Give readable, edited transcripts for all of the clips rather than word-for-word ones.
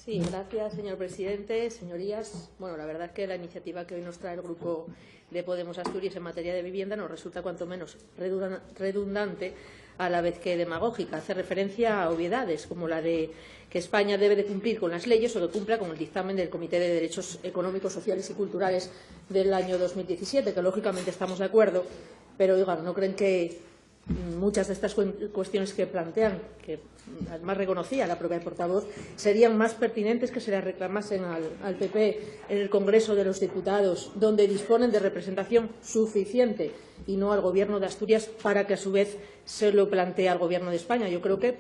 Sí, gracias, señor presidente. Señorías, bueno, la verdad es que la iniciativa que hoy nos trae el Grupo de Podemos Asturias en materia de vivienda nos resulta cuanto menos redundante a la vez que demagógica. Hace referencia a obviedades como la de que España debe de cumplir con las leyes o que cumpla con el dictamen del Comité de Derechos Económicos, Sociales y Culturales del año 2017, que lógicamente estamos de acuerdo, pero oigan, ¿no creen que muchas de estas cuestiones que plantean, que además reconocía la propia portavoz, serían más pertinentes que se las reclamasen al PP en el Congreso de los Diputados, donde disponen de representación suficiente, y no al Gobierno de Asturias para que a su vez se lo plantee al Gobierno de España? Yo creo que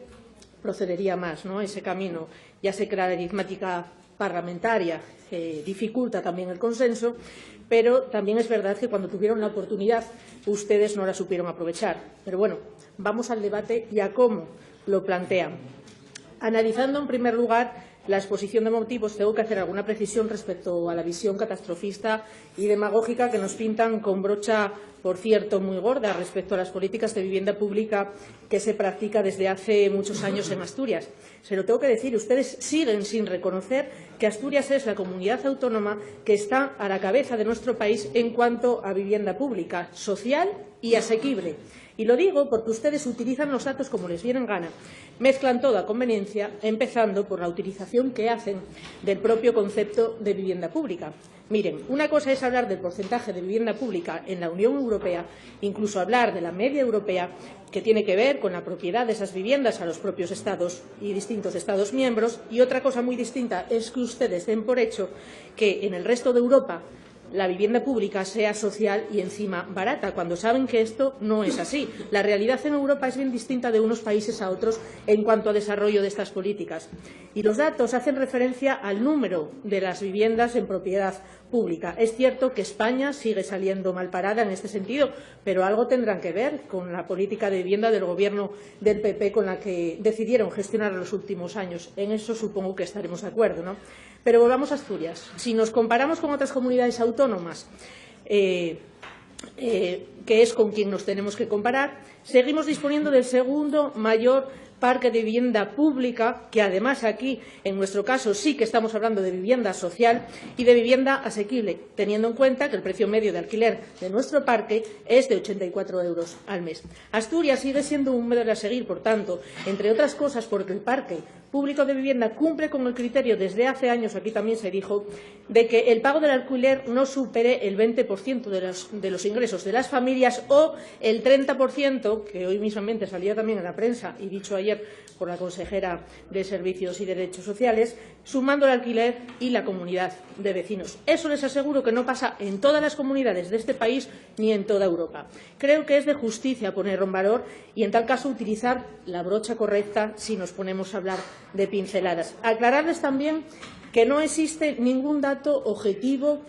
procedería más, ¿no?, ese camino. Ya sé que la aritmética parlamentaria dificulta también el consenso, pero también es verdad que cuando tuvieron la oportunidad ustedes no la supieron aprovechar. Pero bueno, vamos al debate y a cómo lo plantean. Analizando en primer lugar la exposición de motivos, tengo que hacer alguna precisión respecto a la visión catastrofista y demagógica que nos pintan con brocha, por cierto, muy gorda respecto a las políticas de vivienda pública que se practica desde hace muchos años en Asturias. Se lo tengo que decir, ustedes siguen sin reconocer que Asturias es la comunidad autónoma que está a la cabeza de nuestro país en cuanto a vivienda pública, social y asequible. Y lo digo porque ustedes utilizan los datos como les viene en gana, mezclan todo a conveniencia, empezando por la utilización que hacen del propio concepto de vivienda pública. Miren, una cosa es hablar del porcentaje de vivienda pública en la Unión Europea, incluso hablar de la media europea, que tiene que ver con la propiedad de esas viviendas a los propios Estados y distintos Estados miembros, y otra cosa muy distinta es que ustedes den por hecho que en el resto de Europa la vivienda pública sea social y encima barata, cuando saben que esto no es así. La realidad en Europa es bien distinta de unos países a otros en cuanto a desarrollo de estas políticas. Y los datos hacen referencia al número de las viviendas en propiedad pública. Es cierto que España sigue saliendo mal parada en este sentido, pero algo tendrán que ver con la política de vivienda del Gobierno del PP con la que decidieron gestionar en los últimos años. En eso supongo que estaremos de acuerdo, ¿no? Pero volvamos a Asturias. Si nos comparamos con otras comunidades autónomas, que es con quien nos tenemos que comparar, seguimos disponiendo del segundo mayor parque de vivienda pública, que además aquí, en nuestro caso, sí que estamos hablando de vivienda social y de vivienda asequible, teniendo en cuenta que el precio medio de alquiler de nuestro parque es de 84 euros al mes. Asturias sigue siendo un modelo a seguir, por tanto, entre otras cosas, porque el parque público de vivienda cumple con el criterio desde hace años, aquí también se dijo, de que el pago del alquiler no supere el 20% de los ingresos de las familias o el 30%, que hoy mismamente salía también en la prensa y dicho ayer por la consejera de Servicios y Derechos Sociales, sumando el alquiler y la comunidad de vecinos. Eso les aseguro que no pasa en todas las comunidades de este país ni en toda Europa. Creo que es de justicia ponerlo en valor y, en tal caso, utilizar la brocha correcta si nos ponemos a hablar de pinceladas. Aclararles también que no existe ningún dato objetivo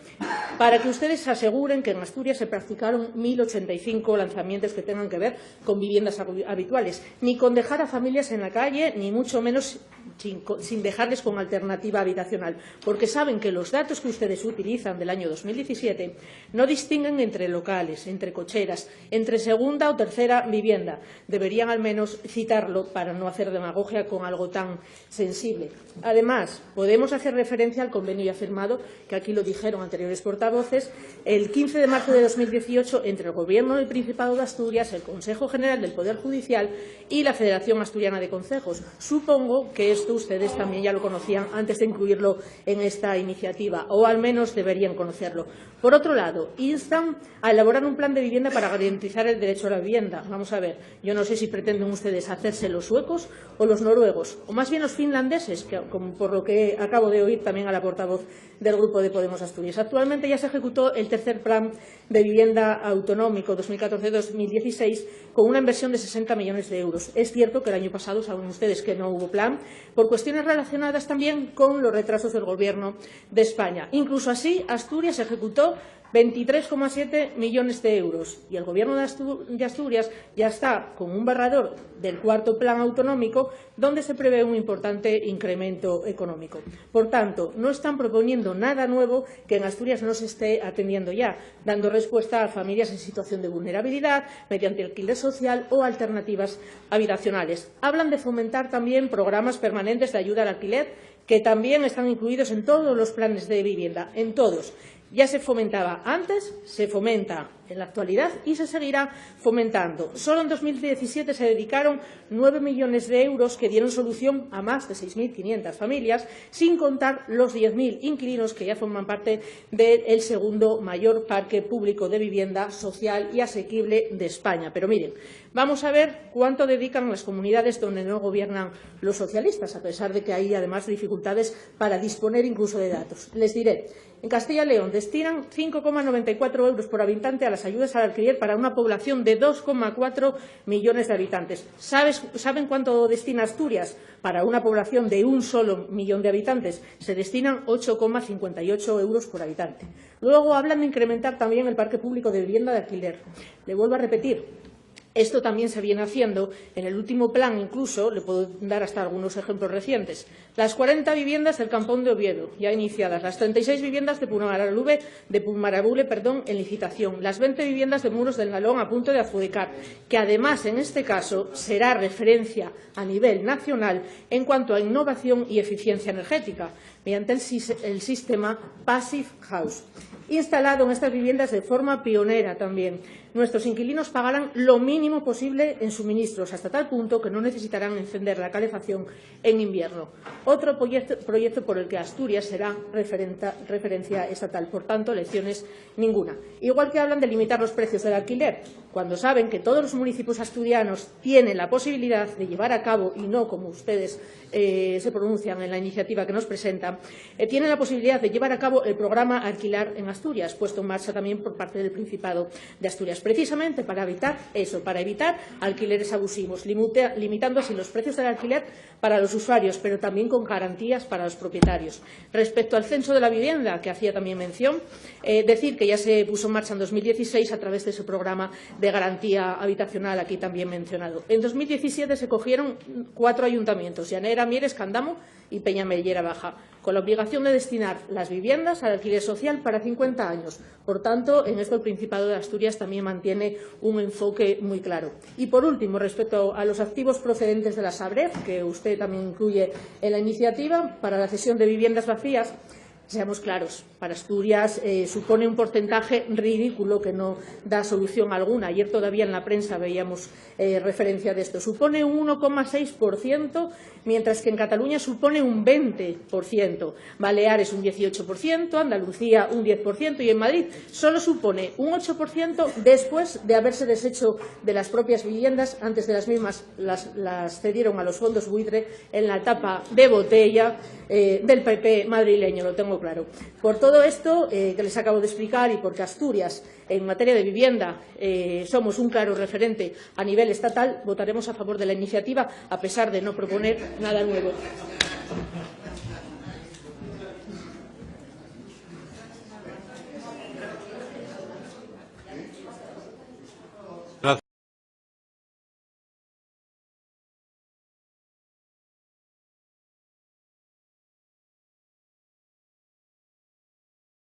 para que ustedes aseguren que en Asturias se practicaron 1.085 lanzamientos que tengan que ver con viviendas habituales, ni con dejar a familias en la calle, ni mucho menos sin dejarles con alternativa habitacional, porque saben que los datos que ustedes utilizan del año 2017 no distinguen entre locales, entre cocheras, entre segunda o tercera vivienda. Deberían al menos citarlo para no hacer demagogia con algo tan sensible. Además, podemos hacer referencia al convenio ya firmado, que aquí lo dijeron anteriores portavoces, el 15 de marzo de 2018 entre el Gobierno del Principado de Asturias, el Consejo General del Poder Judicial y la Federación Asturiana de Concejos. Supongo que esto ustedes también ya lo conocían antes de incluirlo en esta iniciativa, o al menos deberían conocerlo. Por otro lado, instan a elaborar un plan de vivienda para garantizar el derecho a la vivienda. Vamos a ver, yo no sé si pretenden ustedes hacerse los suecos o los noruegos, o más bien los finlandeses, que, como por lo que acabo de oír también a la portavoz del Grupo de Podemos Asturias. Actualmente ya se ejecutó el tercer plan de vivienda autonómico 2014-2016 con una inversión de 60 millones de euros. Es cierto que el año pasado saben ustedes que no hubo plan por cuestiones relacionadas también con los retrasos del Gobierno de España. Incluso así, Asturias ejecutó 23,7 millones de euros y el Gobierno de Asturias ya está con un borrador del cuarto plan autonómico donde se prevé un importante incremento económico. Por tanto, no están proponiendo nada nuevo que en Asturias no se esté atendiendo ya, dando respuesta a familias en situación de vulnerabilidad mediante alquiler social o alternativas habitacionales. Hablan de fomentar también programas permanentes de ayuda al alquiler que también están incluidos en todos los planes de vivienda, en todos. Ya se fomentaba antes, se fomenta en la actualidad y se seguirá fomentando. Solo en 2017 se dedicaron 9 millones de euros que dieron solución a más de 6.500 familias, sin contar los 10.000 inquilinos que ya forman parte del segundo mayor parque público de vivienda social y asequible de España. Pero miren, vamos a ver cuánto dedican las comunidades donde no gobiernan los socialistas, a pesar de que hay además dificultades para disponer incluso de datos. Les diré. En Castilla y León destinan 5,94 euros por habitante a las ayudas al alquiler para una población de 2,4 millones de habitantes. ¿Saben cuánto destina Asturias? Para una población de un solo millón de habitantes se destinan 8,58 euros por habitante. Luego hablan de incrementar también el parque público de vivienda de alquiler. Le vuelvo a repetir. Esto también se viene haciendo en el último plan, incluso, le puedo dar hasta algunos ejemplos recientes. Las 40 viviendas del Campón de Oviedo, ya iniciadas, las 36 viviendas de Pumarabule, en licitación, las 20 viviendas de Muros del Nalón a punto de adjudicar, que además, en este caso, será referencia a nivel nacional en cuanto a innovación y eficiencia energética, mediante el sistema Passive House. Instalado en estas viviendas de forma pionera también. Nuestros inquilinos pagarán lo mínimo posible en suministros, hasta tal punto que no necesitarán encender la calefacción en invierno. Otro proyecto por el que Asturias será referencia estatal. Por tanto, lecciones ninguna. Igual que hablan de limitar los precios del alquiler, cuando saben que todos los municipios asturianos tienen la posibilidad de llevar a cabo, y no como ustedes se pronuncian en la iniciativa que nos presentan, tienen la posibilidad de llevar a cabo el programa Alquilar en Asturias, puesto en marcha también por parte del Principado de Asturias, precisamente para evitar eso, para evitar alquileres abusivos, limitando así los precios del alquiler para los usuarios, pero también con garantías para los propietarios. Respecto al censo de la vivienda, que hacía también mención, decir que ya se puso en marcha en 2016 a través de ese programa de garantía habitacional aquí también mencionado. En 2017 se cogieron 4 ayuntamientos, Llanera, Mieres, Candamo y Peñamellera Baja, con la obligación de destinar las viviendas al alquiler social para 50 años. Por tanto, en esto el Principado de Asturias también mantiene un enfoque muy claro. Y, por último, respecto a los activos procedentes de la Sareb, que usted también incluye en la iniciativa, para la cesión de viviendas vacías, seamos claros, para Asturias supone un porcentaje ridículo que no da solución alguna. Ayer todavía en la prensa veíamos referencia de esto. Supone un 1,6%, mientras que en Cataluña supone un 20%, Baleares un 18%, Andalucía un 10% y en Madrid solo supone un 8% después de haberse deshecho de las propias viviendas. Antes de las mismas las cedieron a los fondos buitre en la etapa de botella del PP madrileño, lo tengo claro. Por todo esto que les acabo de explicar y porque Asturias, en materia de vivienda, somos un claro referente a nivel estatal, votaremos a favor de la iniciativa, a pesar de no proponer nada nuevo.